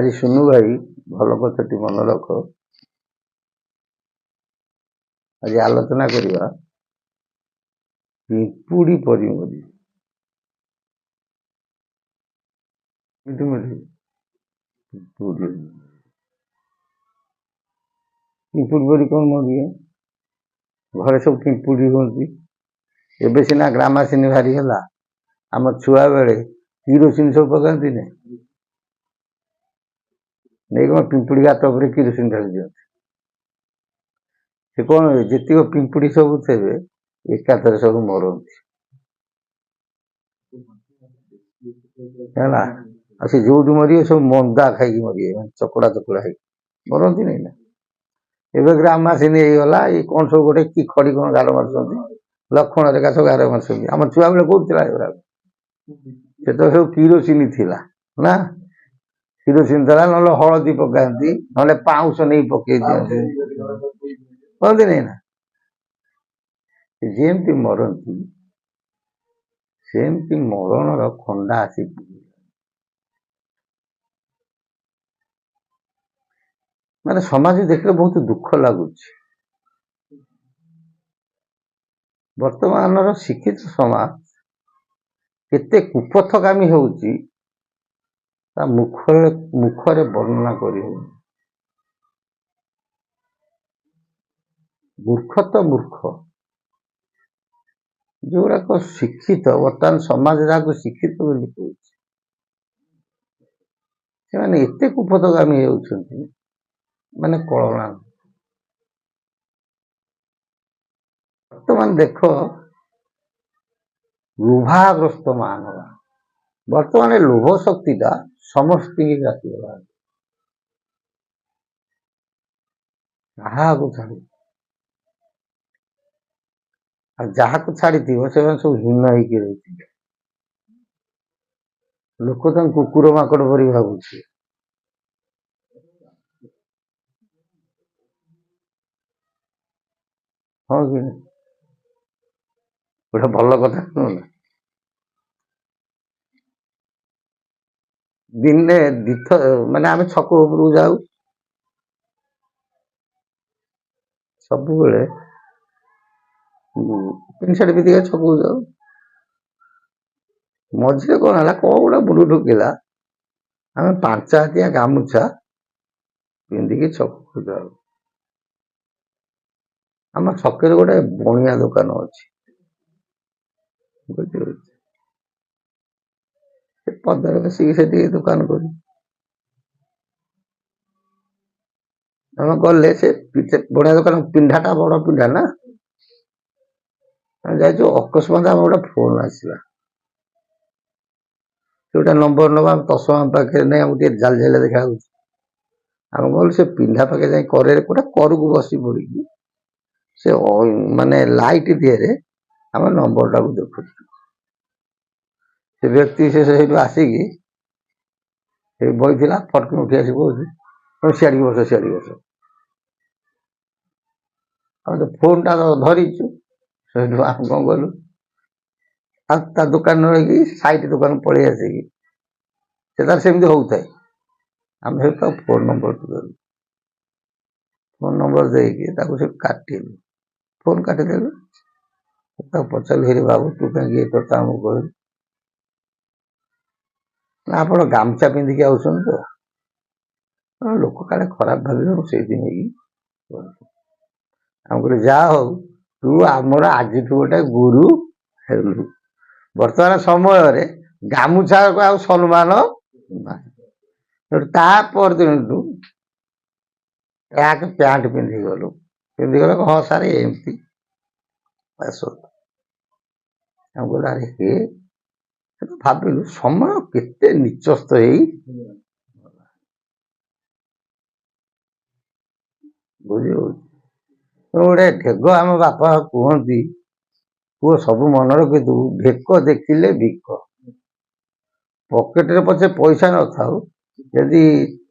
आज सुनु भाई भल कथाटी मन रख। आज आलोचना करवा पिंपुड़ी परी मरी पिंपुड़ी परी कौन मरी घरे सब पिंपुड़ी हमें एवं सीना ग्रामासीन भारी है आम छुआ बेले किरोसिन सब पकाती नहीं कौन पिंपुड़ी गात पर किरोसिन ढाली दिखते से कौन जितक पिंपुड़ी सब थे एकाथर सब मरती है से जो मरे सब मंदा खाई मरे चकड़ा चकड़ा है मरती नहीं ना एवं ग्रामासीन होगा ये कौन सब गोटे कि खड़ी कौन गार मार्च लक्षण रेखा सब गार मार्च आम छुआ बेले कौन से तो सब किरोसिन थिला ना किरोसिन था ना हलदी पकाती ना पाउंश नहीं पकई दिखते कहते नहीं ना जमती मरती सेमती मरण खंडा आसी माने समाज देखले बहुत दुख लगुच। वर्तमान शिक्षित समाज केते कुपथगामी होउची ता मुखरे वर्णना करी मूर्ख तो मूर्ख जोराक शिक्षित वर्तमान समाज जहाँ शिक्षित बोली कहते एते कुपथगामी होउछंती माने कलना। वर्तमान देख लोभाग्रस्त मान वर्तमान लोभ शक्तिटा समस्त जातीगला छाड़ी जहाँ को छाड़ी से सब हीन होकर रही लोक कुकुर माकड़ परी भावुचे हाँ कि गोटे भल कथा नुह ना दिने दिथ माने आम छक उपरକୁ जाऊ सब बेले पेंट सार्ट पिंधिक छक जाऊ मझे कौन है कौन गोटे बुलू ढुकिला आम 5 हाथिया गामुछा पिंधिक छक जाऊ आम छके गोटे बणिया दुकान अच्छी पदार बसिक से दुकान कर गले से बणिया दुकान पिंधाटा बड़ पिंधा ना जाइए अकस्मात आम गोटे फोन आसला गोटे नंबर नवा तसमा पाखे नहीं आमको जाल झाल देखा आम गलु से पिंधा पाखे जाए गोटे कर को बसी पड़ी से माने लाइट दिए आम नंबर टाक देखु से व्यक्ति से आसिकी बही फटकिन उठी आस कौन सियाड़ी बस सियाड़ी बस तो फोन टा धरीचु से आम कौन कलु आ दुकान रही साइट दुकान पलि आसिकी से तार सेमती होता है आम फोन नंबर फोन नंबर देकी काटिलु फोन काटिदेलु पचारू हे बाबू तू कहीं कथा आमको कहलु ना आप गामछा पिंधिक आउन तो लोक काले खराब भाव से आम जा हो तू आमर आज गोटे गुरु हेलु वर्तमान समय गामुछा को आ सम्मान तापर दिन तू ट्रैक पैंट पिंधिगल हाँ सारे एमती आम कहल अरे हे भाविलु समय केते निचस्त बुझे गोटे ढेग आम बापा कहती पुओ सब मन रखिथु भेक देखिले भिक पकेट पचे पैसा न थाउ यदि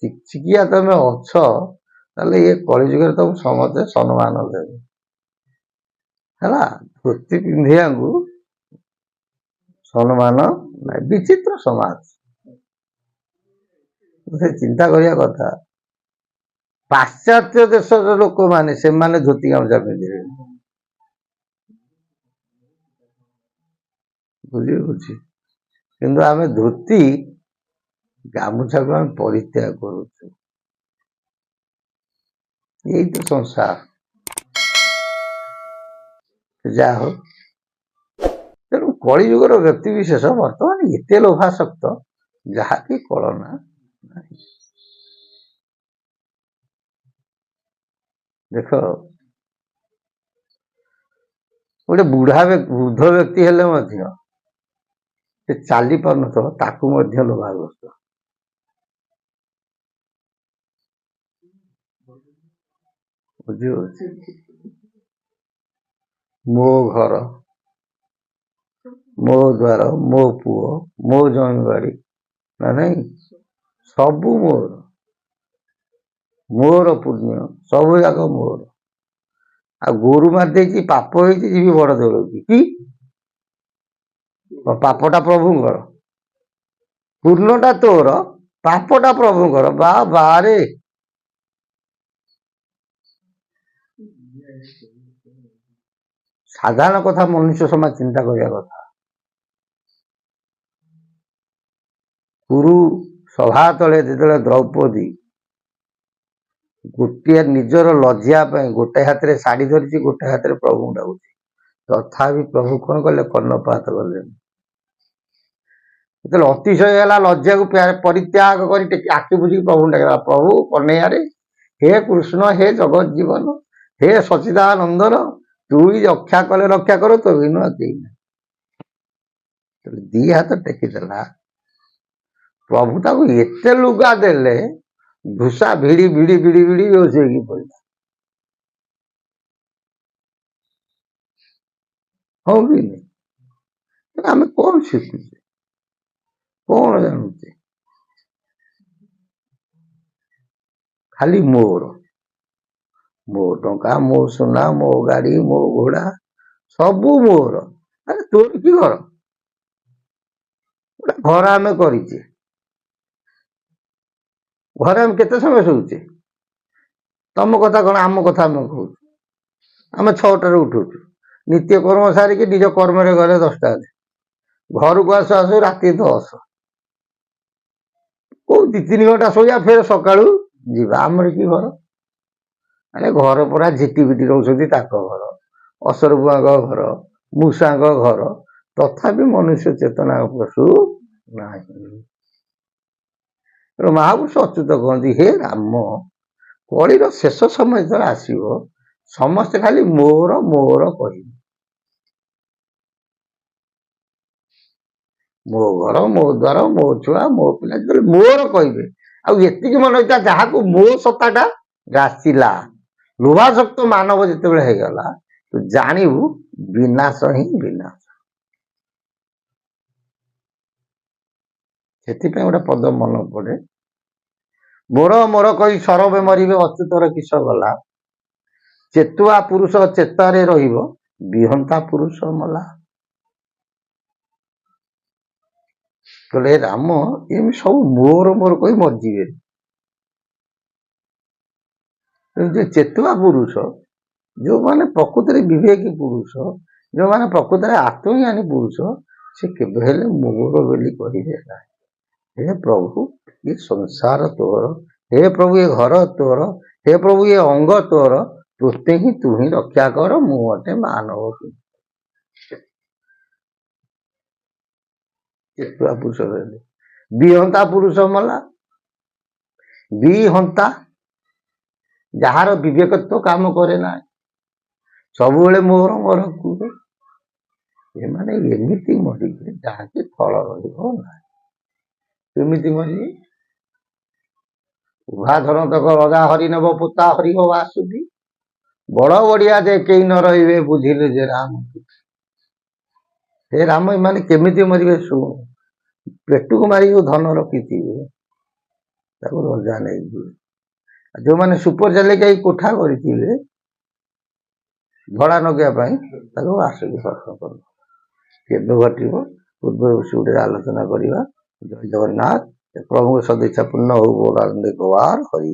चिकिया तमें अच्छ ताले ये कलिजुग तुम समझे सम्मान देवे है धोती पिंधिया को सम्मान विचित्र समाज ସେ ଚିନ୍ତା କରିବା କଥା। ପାଶ୍ଚାତ୍ୟ ଦେଶର ଲୋକମାନେ ସେମାନେ ଧୋତି ଗାମୁଛା ପିନ୍ଧିବେ, ବୁଝି। କିନ୍ତୁ ଆମେ ଧୋତି ଗାମୁଛାକୁ ଆମେ ପରିତ୍ୟାଗ କରୁଛୁ। ଏଇ ତ ସଂସାର। ଯାହା ହଉ, ତେଣୁ କଳିଯୁଗର ବ୍ୟକ୍ତି ବିଶେଷ ବର୍ତ୍ତମାନ ଏତେ ଲୋଭାସକ୍ତ ଯାହାକି କଳନା ନାହିଁ। ଦେଖ, ଗୋଟେ ବୃଦ୍ଧ ବ୍ୟକ୍ତି ହେଲେ ମଧ୍ୟ ସେ ଚାଲି ପାରୁନଥିବ, ତାକୁ ମଧ୍ୟ ଲୋଭାଗ୍ରସ୍ତ। ବୁଝିପାରୁଛି? ମୋ ଘର, ମୋ ଦ୍ୱାର, ମୋ ପୁଅ, ମୋ ଜମିବାଡ଼ି, ନା ନାଇଁ, ସବୁ ମୋର ପୁଣ୍ୟ, ସବୁ ଯାକ ମୋର। ଆଉ ଗୋରୁ ମାରି ଦେଇଛି, ପାପ ହେଇଛି, ଯିବି ବଡ ଦେଉଳକୁ। କି ପାପଟା ପ୍ରଭୁଙ୍କର, ପୂର୍ଣ୍ଣଟା ତୋର, ପାପଟା ପ୍ରଭୁଙ୍କର। ବାରେ ସାଧାରଣ କଥା ମନୁଷ୍ୟ ସମାଜ ଚିନ୍ତା କରିବା କଥା। କୁରୁ ସଭା ତଳେ ଯେତେବେଳେ ଦ୍ରୌପଦୀ ଗୋଟିଏ ନିଜର ଲଜ୍ଜା ପାଇଁ ଗୋଟେ ହାତରେ ଶାଢୀ ଧରିଛି, ଗୋଟେ ହାତରେ ପ୍ରଭୁଙ୍କୁ ଡାକୁଛି, ତଥାପି ପ୍ରଭୁ କଣ କଲେ? କର୍ଣ୍ଣପାତ କଲେନି। ଯେତେବେଳେ ଅତିଶୟ ହେଲା, ଲଜ୍ଜାକୁ ପରିତ୍ୟାଗ କରି ଆଖି ବୁଝିକି ପ୍ରଭୁଙ୍କୁ ଡାକିଲା, ପ୍ରଭୁ କହ୍ନେୟାରେ, ହେ କୃଷ୍ଣ, ହେ ଜଗତ ଜୀବନ, ହେ ସଚିଦାନନ୍ଦନ, ତୁ ରକ୍ଷା କଲେ ରକ୍ଷା କର, ତୋ ବିନୁ କେହି ନାହିଁ। ଦି ହାତ ଟେକିଦେଲା। ପ୍ରଭୁ ତାକୁ ଏତେ ଲୁଗା ଦେଲେ, ଧୂସା ଭିଡି ଭିଡି ଭିଡି ଭିଡି ରୋଷେଇକି ପଡିଲା। ହଉ କି ନାହିଁ? ଆମେ କଣ ଶିଖୁଛେ, କଣ ଜାଣୁଛେ? ଖାଲି ମୋର, ମୋ ଟଙ୍କା, ମୋ ସୁନା, ମୋ ଗାଡି, ମୋ ଘୋଡା, ସବୁ ମୋର। ଆରେ ତୋର କି ଘର? ଗୋଟେ ଘର ଆମେ କରିଛେ, ଘରେ ଆମେ କେତେ ସମୟ ଶୋଉଛେ? ତମ କଥା କଣ, ଆମ କଥା ଆମେ କହୁଛୁ। ଆମେ 6টাରେ ଉଠୁଛୁ, ନିତ୍ୟ କର୍ମ ସାରିକି ନିଜ କର୍ମରେ ଗଲେ 10ଟାରେ, ଘରକୁ ଆସୁ ଆସୁ ରାତି 10। କୋଉ 2-3 ଘଣ୍ଟା ଶୋଇବା, ଫେର ସକାଳୁ ଯିବା। ଆମର କି ଘର? ଆରେ ଘର ପୁରା ଝିଟି ପିଟି ରହୁଛନ୍ତି, ତାଙ୍କ ଘର, ଅସରପୁଆଙ୍କ ଘର, ମୂଷାଙ୍କ ଘର, ତଥାପି ମନୁଷ୍ୟ ଚେତନା ପଶୁ ନାହିଁ। ମହାପୁରୁଷ ଅଚ୍ୟୁତ କହନ୍ତି, ହେ ରାମ, କଳିର ଶେଷ ସମୟ ଯେତେବେଳେ ଆସିବ, ସମସ୍ତେ ଖାଲି ମୋର ମୋର କହିବେ। ମୋ ଘର, ମୋ ଦ୍ୱାର, ମୋ ଛୁଆ, ମୋ ପିଲା, ଯେତେବେଳେ ମୋର କହିବେ, ଆଉ ଏତିକି ମନେ ହେଇଥିଲା, ଯାହାକୁ ମୋ ସତ୍ତାଟା ଗ୍ରାସିଲା, ଲୋଭାସକ୍ତ ମାନବ ଯେତେବେଳେ ହେଇଗଲା, ତୁ ଜାଣିବୁ ବିନାଶ ହିଁ ବିନାଶ। ସେଥିପାଇଁ ଗୋଟେ ପଦ ମନେ ପଡେ, ମୋର ମୋର କହି ସରବେ ମରିବେ, ଅଚ୍ୟୁତର କିସ ଗଲା, ଚେତୁଆ ପୁରୁଷ ଚେତାରେ ରହିବ, ବିହନ୍ତା ପୁରୁଷ ମଲା। କହିଲେ ରାମ, ଏମିତି ସବୁ ମୋର ମୋର କହି ମରିଯିବେ। ଯେ ଚେତୁଆ ପୁରୁଷ, ଯୋଉମାନେ ପ୍ରକୃତରେ ବିବେକୀ ପୁରୁଷ, ଯୋଉମାନେ ପ୍ରକୃତରେ ଆତ୍ମଜ୍ଞାନୀ ପୁରୁଷ, ସେ କେବେ ହେଲେ ମୋର ବୋଲି କହିବେ ନାହିଁ। ହେ ପ୍ରଭୁ, ଏ ସଂସାର ତୋର, ହେ ପ୍ରଭୁ ଏ ଘର ତୋର, ହେ ପ୍ରଭୁ ଏ ଅଙ୍ଗ ତୋର, ତୋତେ ହିଁ ତୁ ହିଁ ରକ୍ଷା କର, ମୁଁ ଅଟେ ମାନବ। ଚେତୁଆ ପୁରୁଷ ରହିଲେ। ବିହନ୍ତା ପୁରୁଷ ମଲା। ବିହନ୍ତା, ଯାହାର ବିବେକତ୍ୱ କାମ କରେ ନାହିଁ, ସବୁବେଳେ ମୋର ମୋର କୁହେ, ଏମାନେ ଏମିତି ମରିବେ ଯାହାକି ଫଳ ରହିବ ନାହିଁ। କେମିତି ମରିବେ? ଉଭା ଧରନ୍ତକ ଲଗା ହରି ନେବ ପୋତା ହରିବ ବାସୁକି, ବଡ ବଡିଆ ଯେ କେହି ନ ରହିବେ, ବୁଝିଲେ ଯେ ରାମ। ହେ ରାମ, ଏମାନେ କେମିତି ମରିବେ? ଶୁଣ, ପେଟକୁ ମାରି ଯୋଉ ଧନ ରଖିଥିବେ, ତାକୁ ରଜା ନେଇଯିବେ। ଯୋଉମାନେ ସୁପର ଚାଲିକି କୋଠା କରିଥିବେ ଭଡା ନଗେଇବା ପାଇଁ, ତାକୁ ଆସୁକି ହରଣ କରିବ। କେବେ ଘଟିବ? ପୂର୍ବରୁ ଗୋଟେ ଆଲୋଚନା କରିବା। ଜୟ ଜଗନ୍ନାଥ। ପ୍ରଭୁଙ୍କ ସଦିଚ୍ଛା ପୂର୍ଣ୍ଣ ହଉ। ବୋଲ ଆନନ୍ଦ ଗवार ହରି।